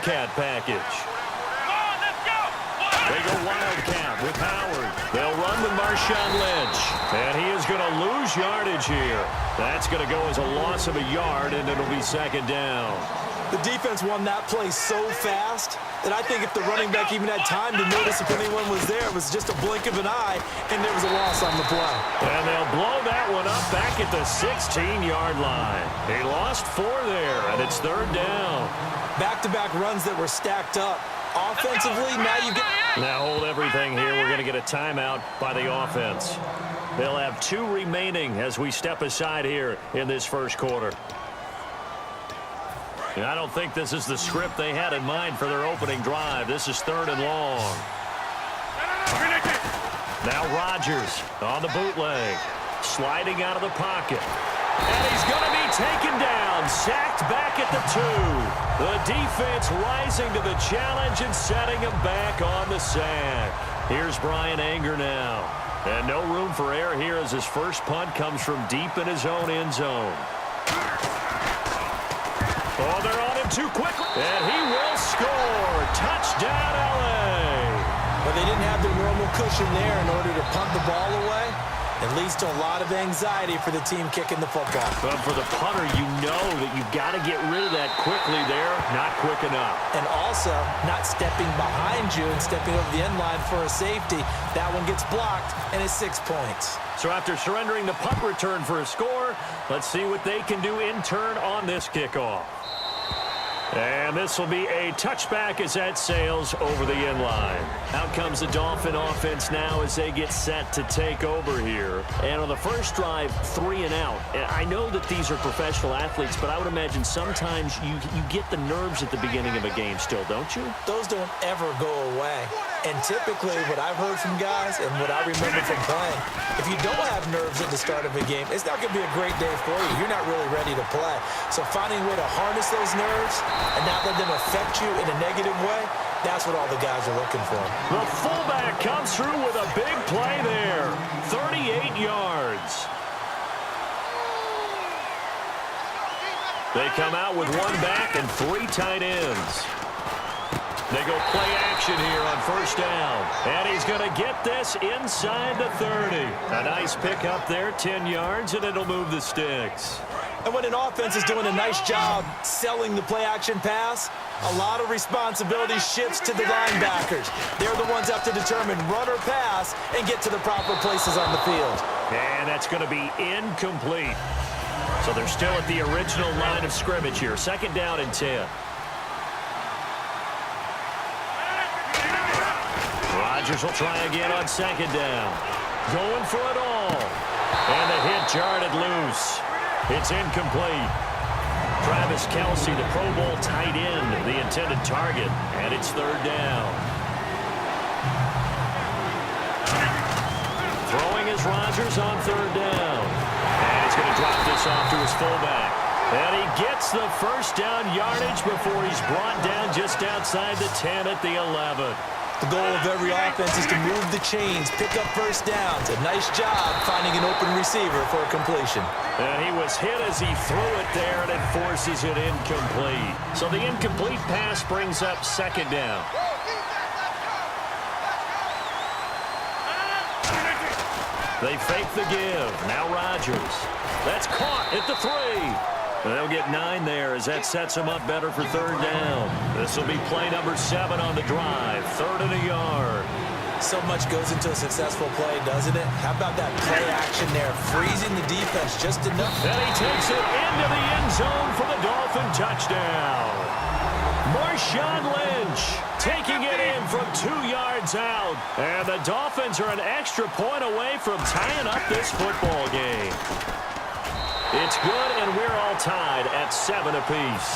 Wildcat package. They go Wildcat with Howard. They'll run with MARSHAWN LYNCH. And he is going to lose yardage here. That's going to go as a loss of a yard, and it'll be second down. The defense won that play so fast that I think if the running back even had time to notice if anyone was there, it was just a blink of an eye, and there was a loss on the play. And they'll blow that one up back at the 16-yard line. He lost 4 there, and it's third down. Back-to-back runs that were stacked up. Offensively, now you get... Now hold everything here. We're going to get a timeout by the offense. They'll have 2 remaining as we step aside here in this first quarter. I don't think this is the script they had in mind for their opening drive. This is third and long. Now Rodgers on the bootleg. Sliding out of the pocket. And he's going to be taken down. Sacked back at the 2. The defense rising to the challenge and setting him back on the sack. Here's Brian Anger now. And no room for error here as his first punt comes from deep in his own end zone. Oh, they're on him too quickly. And he will score. Touchdown, L.A. But they didn't have their normal cushion there in order to punt the ball away. It leads to a lot of anxiety for the team kicking the football. But for the punter, you know that you've got to get rid of that quickly there. Not quick enough. And also, not stepping behind you and stepping over the end line for a safety. That one gets blocked, and it's 6 points. So after surrendering the punt return for a score, let's see what they can do in turn on this kickoff. And this will be a touchback as that sails over the end line. Out comes the Dolphin offense now as they get set to take over here. And on the first drive, 3 and out. And I know that these are professional athletes, but I would imagine sometimes you get the nerves at the beginning of a game still, don't you? Those don't ever go away. And typically, what I've heard from guys and what I remember from playing, if you don't have nerves at the start of a game, it's not going to be a great day for you. You're not really ready to play. So finding a way to harness those nerves and not let them affect you in a negative way, that's what all the guys are looking for. The fullback comes through with a big play there. 38 yards. They come out with 1 back and 3 tight ends. They go play action here on first down. And he's going to get this inside the 30. A nice pickup there, 10 yards, and it'll move the sticks. And when an offense is doing a nice job selling the play-action pass, a lot of responsibility shifts to the linebackers. They're the ones that have to determine run or pass and get to the proper places on the field. And that's going to be incomplete. So they're still at the original line of scrimmage here. Second down and 10. Rodgers will try again on second down. Going for it all. And the hit jarred loose. It's incomplete. Travis Kelce, the Pro Bowl tight end, the intended target. And it's third down. Throwing is Rodgers on third down. And he's going to drop this off to his fullback. And he gets the first down yardage before he's brought down just outside the 10 at the 11. The goal of every offense is to move the chains, pick up first downs. A nice job finding an open receiver for a completion. And he was hit as he threw it there, and it forces it incomplete. So the incomplete pass brings up second down. They fake the give. Now Rodgers. That's caught at the 3. They'll get 9 there as that sets them up better for third down. This will be play number 7 on the drive. 3rd and a yard. So much goes into a successful play, doesn't it? How about that play action there, freezing the defense just enough? And he takes it into the end zone for the Dolphin touchdown. MARSHAWN LYNCH taking it in from 2 yards out. And the Dolphins are an extra point away from tying up this football game. It's good, and we're all tied at 7 apiece.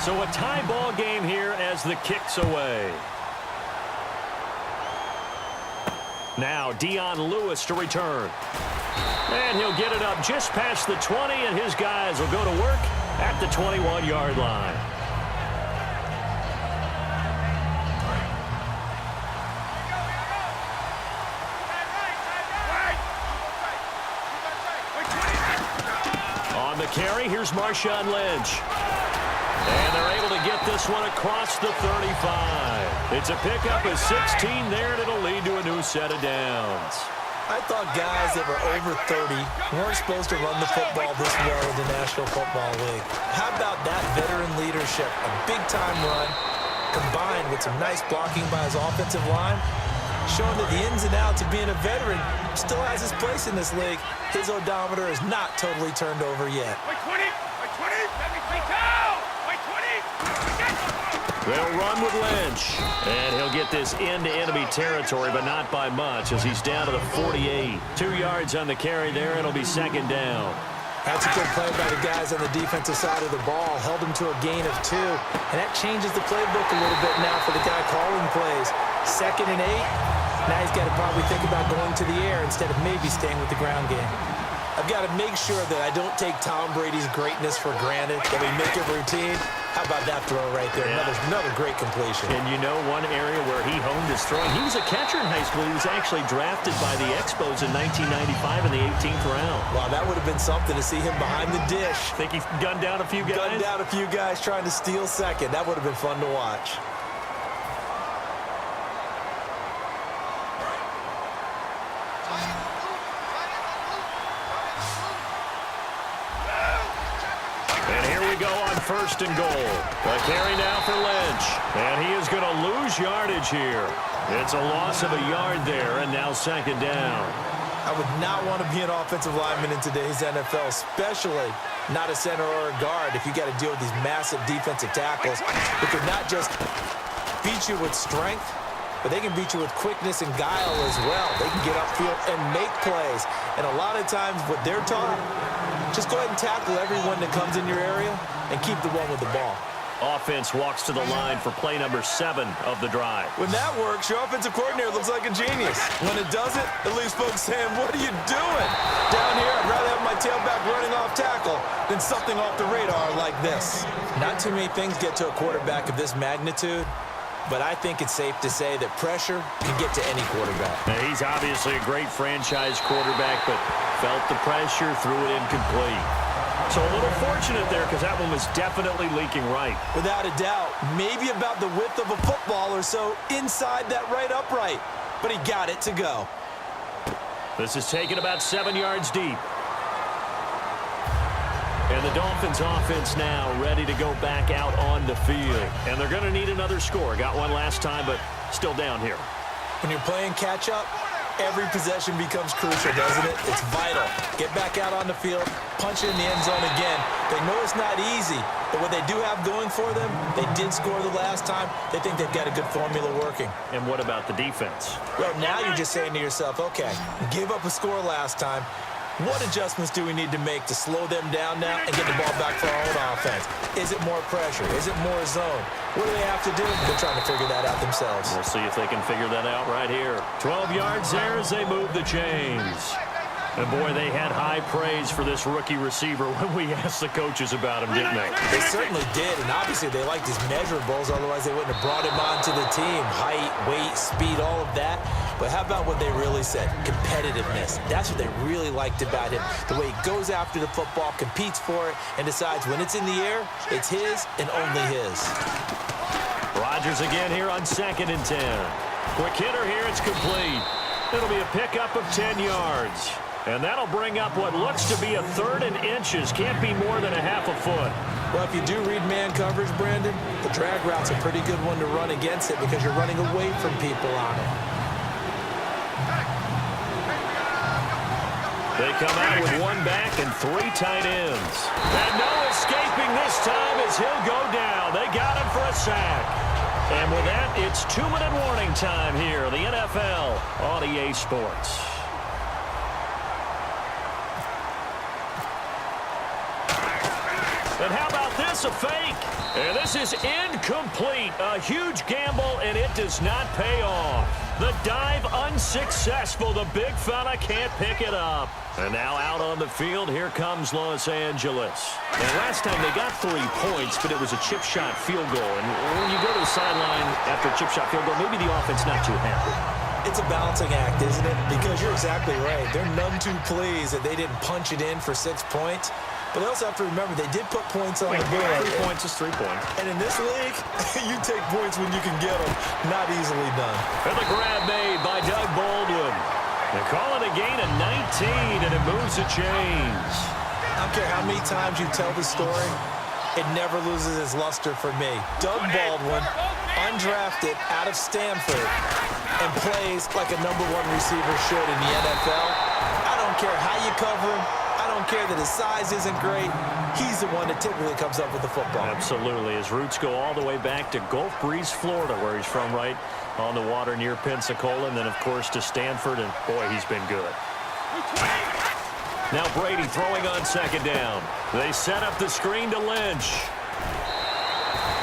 So a tie ball game here as the kick's away. Now Dion Lewis to return. And he'll get it up just past the 20, and his guys will go to work at the 21-yard line. the carry. Here's Marshawn Lynch. And they're able to get this one across the 35. It's a pickup of 16 there, and it'll lead to a new set of downs. I thought guys that were over 30 weren't supposed to run the football this well in the National Football League. How about that veteran leadership? A big-time run combined with some nice blocking by his offensive line, showing that the ins and outs of being a veteran still has his place in this league. His odometer is not totally turned over yet. They'll run with Lynch, and he'll get this into enemy territory, but not by much as he's down to the 48. 2 yards on the carry there, and it'll be second down. That's a good play by the guys on the defensive side of the ball. Held him to a gain of 2, and that changes the playbook a little bit now for the guy calling plays. 2nd and 8. Now he's got to probably think about going to the air instead of maybe staying with the ground game. I've got to make sure that I don't take Tom Brady's greatness for granted, that we make it routine. How about that throw right there? Yeah. Another great completion. And you know one area where he honed his throwing? He was a catcher in high school. He was actually drafted by the Expos in 1995 in the 18th round. Wow, that would have been something to see him behind the dish. Think he gunned down a few guys? Gunned down a few guys trying to steal second. That would have been fun to watch. Go on 1st and goal. A carry now for Lynch. And he is going to lose yardage here. It's a loss of a yard there, and now 2nd down. I would not want to be an offensive lineman in today's NFL, especially not a center or a guard if you got to deal with these massive defensive tackles who could not just beat you with strength, but they can beat you with quickness and guile as well. They can get upfield and make plays. And a lot of times what they're taught, just go ahead and tackle everyone that comes in your area and keep the one with the ball. Offense walks to the line for play number 7 of the drive. When that works, your offensive coordinator looks like a genius. When it doesn't, it leaves folks saying, what are you doing? Down here, I'd rather have my tailback running off tackle than something off the radar like this. Not too many things get to a quarterback of this magnitude, but I think it's safe to say that pressure can get to any quarterback. Now, he's obviously a great franchise quarterback, but felt the pressure, threw it incomplete. So a little fortunate there because that one was definitely leaking right. Without a doubt, maybe about the width of a football or so inside that right upright, but he got it to go. This is taken about 7 yards deep. And the Dolphins offense now ready to go back out on the field. And they're going to need another score. Got one last time, but still down here. When you're playing catch-up, every possession becomes crucial, doesn't it? It's vital. Get back out on the field, punch it in the end zone again. They know it's not easy, but what they do have going for them, they did score the last time. They think they've got a good formula working. And what about the defense? Well, now you're just saying to yourself, okay, give up a score last time. What adjustments do we need to make to slow them down now and get the ball back for our own offense? Is it more pressure? Is it more zone? What do they have to do? They're trying to figure that out themselves. We'll see if they can figure that out right here. 12 yards there as they move the chains. And, boy, they had high praise for this rookie receiver when we asked the coaches about him, didn't they? They certainly did, and obviously they liked his measurables, otherwise they wouldn't have brought him onto the team. Height, weight, speed, all of that. But how about what they really said? Competitiveness. That's what they really liked about him. The way he goes after the football, competes for it, and decides when it's in the air, it's his and only his. Rodgers again here on 2nd and 10. Quick hitter here, it's complete. It'll be a pickup of 10 yards. And that'll bring up what looks to be a 3rd and inches. Can't be more than a half a foot. Well, if you do read man coverage, Brandon, the drag route's a pretty good one to run against it because you're running away from people on it. They come out with 1 back and 3 tight ends. And no escaping this time as he'll go down. They got him for a sack. And with that, it's 2-minute warning time here. The NFL on EA Sports. And how about this, a fake? And this is incomplete. A huge gamble, and it does not pay off. The dive unsuccessful. The big fella can't pick it up. And now out on the field, here comes Los Angeles. And last time they got 3 points, but it was a chip shot field goal. And when you go to the sideline after a chip shot field goal, maybe the offense not too happy. It's a balancing act, isn't it? Because you're exactly right. They're none too pleased that they didn't punch it in for 6 points. But they also have to remember they did put points on the board. 3 points is 3 points. And in this league, you take points when you can get them. Not easily done. And the grab made by Doug Baldwin. They call it a gain of 19, and it moves the chains. I don't care how many times you tell the story, it never loses its luster for me. Doug Baldwin, undrafted out of Stanford, and plays like a #1 receiver should in the NFL. I don't care how you cover him. I don't care that his size isn't great. He's the one that typically comes up with the football. Absolutely. His roots go all the way back to Gulf Breeze, Florida, where he's from, right on the water near Pensacola, and then, of course, to Stanford, and, boy, he's been good. Now Brady throwing on second down. They set up the screen to Lynch.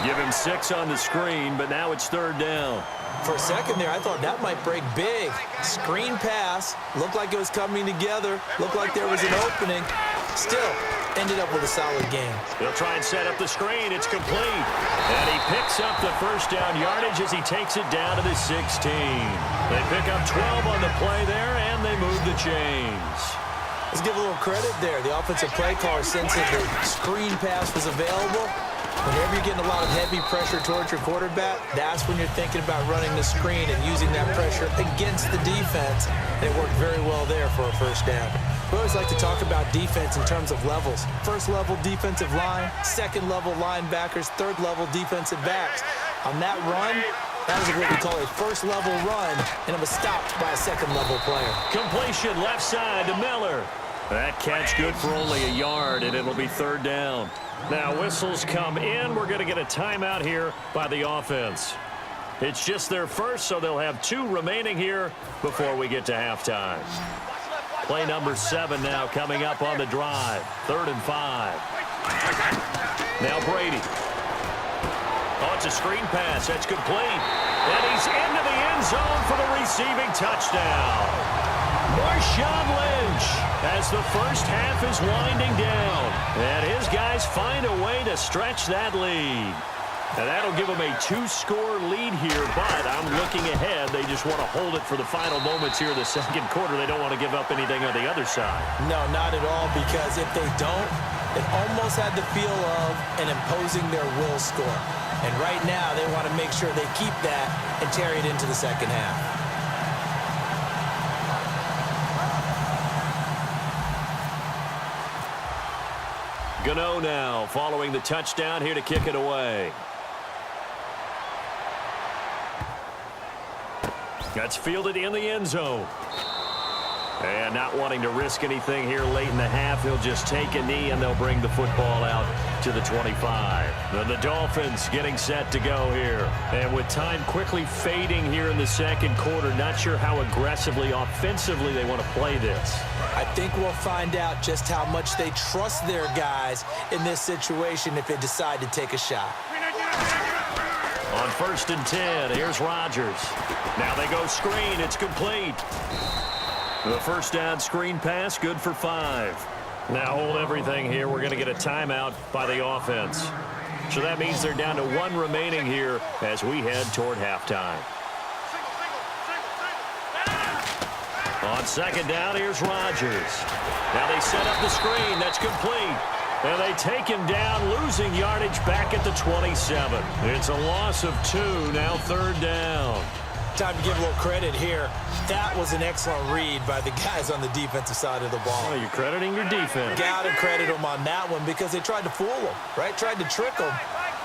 Give him 6 on the screen, but now it's third down. For a second there, I thought that might break big. Screen pass. Looked like it was coming together. Looked like there was an opening. Still, ended up with a solid game. They'll try and set up the screen. It's complete. And he picks up the first down yardage as he takes it down to the 16. They pick up 12 on the play there, and they move the chains. Let's give a little credit there. The offensive play caller sensed that the screen pass was available. Whenever you're getting a lot of heavy pressure towards your quarterback, that's when you're thinking about running the screen and using that pressure against the defense. And it worked very well there for a first down. We always like to talk about defense in terms of levels. First level defensive line, second level linebackers, third level defensive backs. On that run, that was what we call a first level run, and it was stopped by a second level player. Completion left side to Miller. That catch good for only a yard, and it'll be third down. Now whistles come in. We're going to get a timeout here by the offense. It's just their first, so they'll have 2 remaining here before we get to halftime. Play number 7 now coming up on the drive. 3rd and 5. Now Brady. Oh, it's a screen pass. That's complete. And he's into the end zone for the receiving touchdown. MARSHAWN LYNCH as the first half is winding down. And his guys find a way to stretch that lead. And that'll give them a 2-score lead here, but I'm looking ahead. They just want to hold it for the final moments here in the second quarter. They don't want to give up anything on the other side. No, not at all, because if they don't, it almost had the feel of an imposing their will score. And right now, they want to make sure they keep that and carry it into the second half. Gano now following the touchdown here to kick it away. That's fielded in the end zone. And not wanting to risk anything here late in the half, he'll just take a knee and they'll bring the football out to the 25. Then the Dolphins getting set to go here. And with time quickly fading here in the second quarter, not sure how aggressively, offensively they want to play this. I think we'll find out just how much they trust their guys in this situation if they decide to take a shot. On 1st and 10, here's Rodgers. Now they go screen. It's complete. The first down screen pass, good for 5. Now hold everything here. We're going to get a timeout by the offense. So that means they're down to 1 remaining here as we head toward halftime. On second down, here's Rodgers. Now they set up the screen. That's complete. And they take him down, losing yardage back at the 27. It's a loss of 2, now 3rd down. Time to give a little credit here. That was an excellent read by the guys on the defensive side of the ball. Oh, you're crediting your defense. Got to credit them on that one because they tried to fool them, right? Tried to trick them,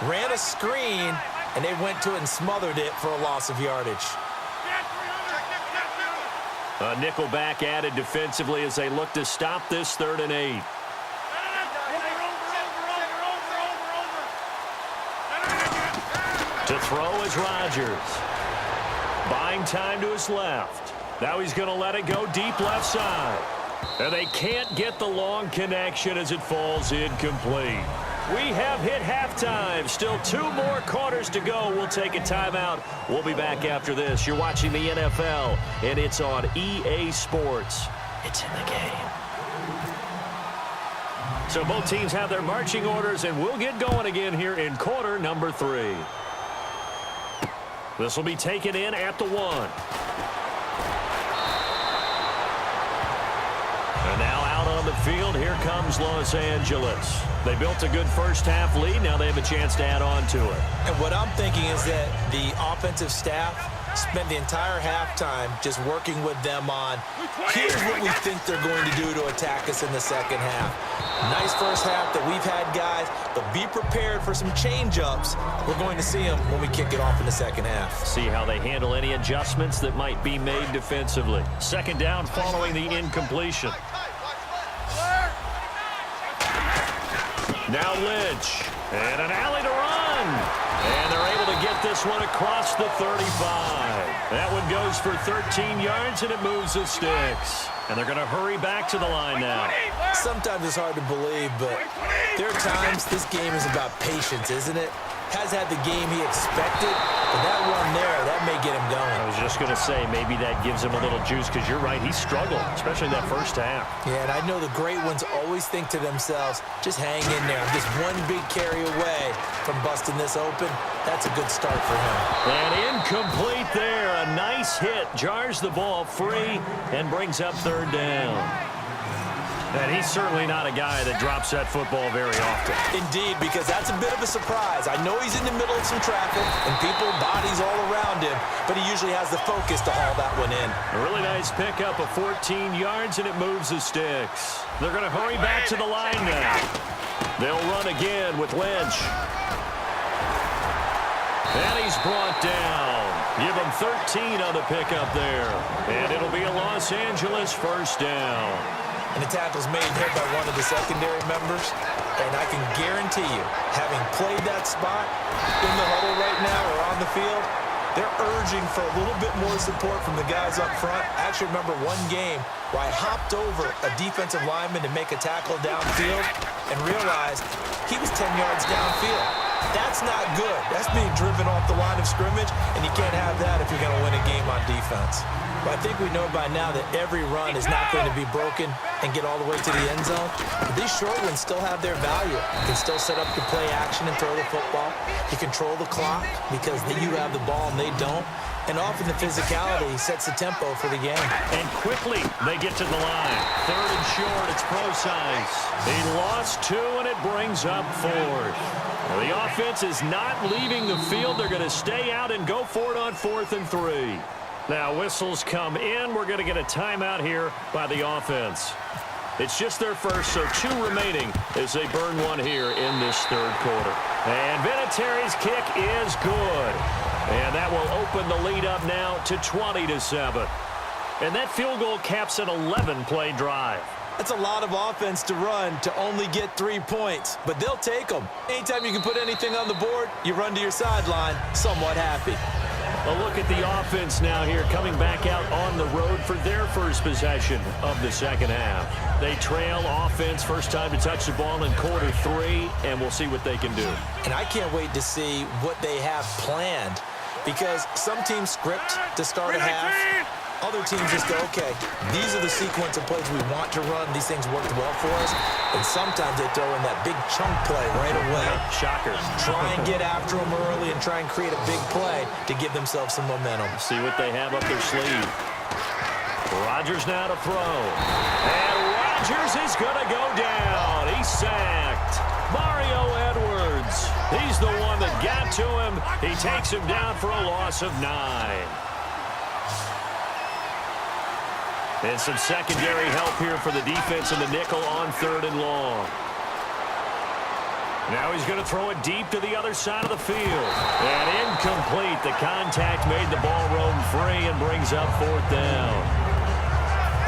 ran a screen, and they went to it and smothered it for a loss of yardage. A nickel back added defensively as they look to stop this 3rd and 8. To throw is Rodgers. Buying time to his left. Now he's going to let it go deep left side. And they can't get the long connection as it falls incomplete. We have hit halftime. Still 2 more quarters to go. We'll take a timeout. We'll be back after this. You're watching the NFL, and it's on EA Sports. It's in the game. So both teams have their marching orders, and we'll get going again here in quarter number 3. This will be taken in at the 1. And now out on the field. Here comes Los Angeles. They built a good first-half lead. Now they have a chance to add on to it. And what I'm thinking is that the offensive staff spent the entire halftime just working with them on, here's what we think they're going to do to attack us in the second half. Nice first half that we've had, guys, but be prepared for some change-ups. We're going to see them when we kick it off in the second half. See how they handle any adjustments that might be made defensively. Second down following the incompletion. Now Lynch, and an alley to run. And they're able to get this one across the 35. That one goes for 13 yards, and it moves the sticks. And they're going to hurry back to the line now. Sometimes it's hard to believe, but there are times this game is about patience, isn't it? Has had the game he expected, but that one there, that may get him going. I was just going to say, maybe that gives him a little juice, because you're right, he struggled, especially that first half. Yeah, and I know the great ones always think to themselves, just hang in there. I'm just one big carry away from busting this open. That's a good start for him. And incomplete there. A nice hit. Jars the ball free and brings up third down. And he's certainly not a guy that drops that football very often. Indeed, because that's a bit of a surprise. I know he's in the middle of some traffic and people, bodies all around him, but he usually has the focus to haul that one in. A really nice pickup of 14 yards, and it moves the sticks. They're going to hurry back to the line now. They'll run again with Lynch. And he's brought down. Give him 13 on the pickup there. And it'll be a Los Angeles first down. And the tackle's made here by one of the secondary members. And I can guarantee you, having played that spot in the huddle right now or on the field, they're urging for a little bit more support from the guys up front. I actually remember one game where I hopped over a defensive lineman to make a tackle downfield and realized he was 10 yards downfield. That's not good. That's being driven off the line of scrimmage, and you can't have that if you're going to win a game on defense. But I think we know by now that every run is not going to be broken and get all the way to the end zone. But these short ones still have their value. You can still set up your play action and throw the football. You control the clock because you have the ball and they don't. And often the physicality sets the tempo for the game. And quickly they get to the line. Third and short, it's Pro-Size. He lost two, and it brings up fourth. Well, the offense is not leaving the field. They're going to stay out and go for it on 4th and 3. Now whistles come in. We're going to get a timeout here by the offense. It's just their first, so 2 remaining as they burn one here in this third quarter. And Vinatieri's kick is good. And that will open the lead up now to 20-7. And that field goal caps an 11-play drive. That's a lot of offense to run to only get 3 points, but they'll take them. Anytime you can put anything on the board, you run to your sideline somewhat happy. A look at the offense now here, coming back out on the road for their first possession of the second half. They trail offense, first time to touch the ball in quarter 3, and we'll see what they can do. And I can't wait to see what they have planned, because some teams script to start a half. Other teams just go, okay, these are the sequence of plays we want to run. These things worked well for us. And sometimes they throw in that big chunk play right away. Shocker. Try and get after them early and try and create a big play to give themselves some momentum. See what they have up their sleeve. Rodgers now to throw. And Rodgers is going to go down. He's sacked. Mario Edwards. He's the one that got to him. He takes him down for a loss of 9. And some secondary help here for the defense in the nickel on 3rd and long. Now he's going to throw it deep to the other side of the field. And incomplete. The contact made the ball roam free and brings up 4th down.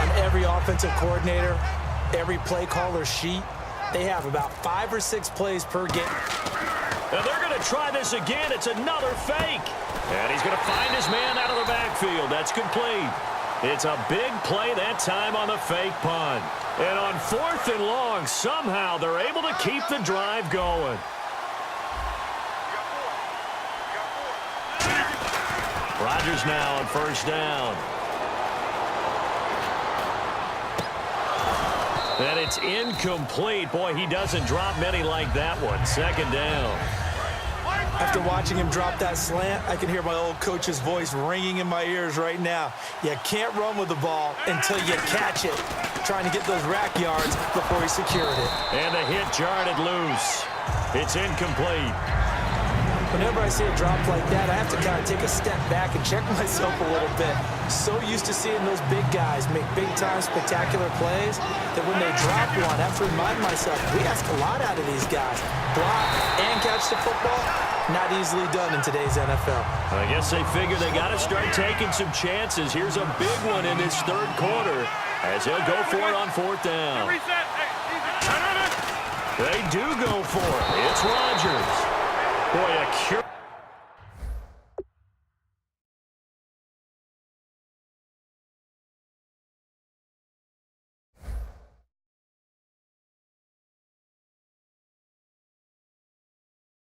On every offensive coordinator, every play caller sheet, they have about 5 or 6 plays per game. And they're going to try this again. It's another fake. And he's going to find his man out of the backfield. That's complete. It's a big play that time on the fake punt. And on 4th and long, somehow they're able to keep the drive going. Rodgers now on first down. And it's incomplete. Boy, he doesn't drop many like that one. 2nd down. After watching him drop that slant, I can hear my old coach's voice ringing in my ears right now. You can't run with the ball until you catch it. trying to get those rack yards before he secured it. And the hit jarred it loose. It's incomplete. Whenever I see a drop like that, I have to kind of take a step back and check myself a little bit. So used to seeing those big guys make big-time spectacular plays that when they drop one, I have to remind myself, we ask a lot out of these guys. Block and catch the football, not easily done in today's NFL. I guess they figure they got to start taking some chances. Here's a big one in this third quarter as he'll go for it on fourth down. They do go for it. It's Rodgers. Boy, a cure.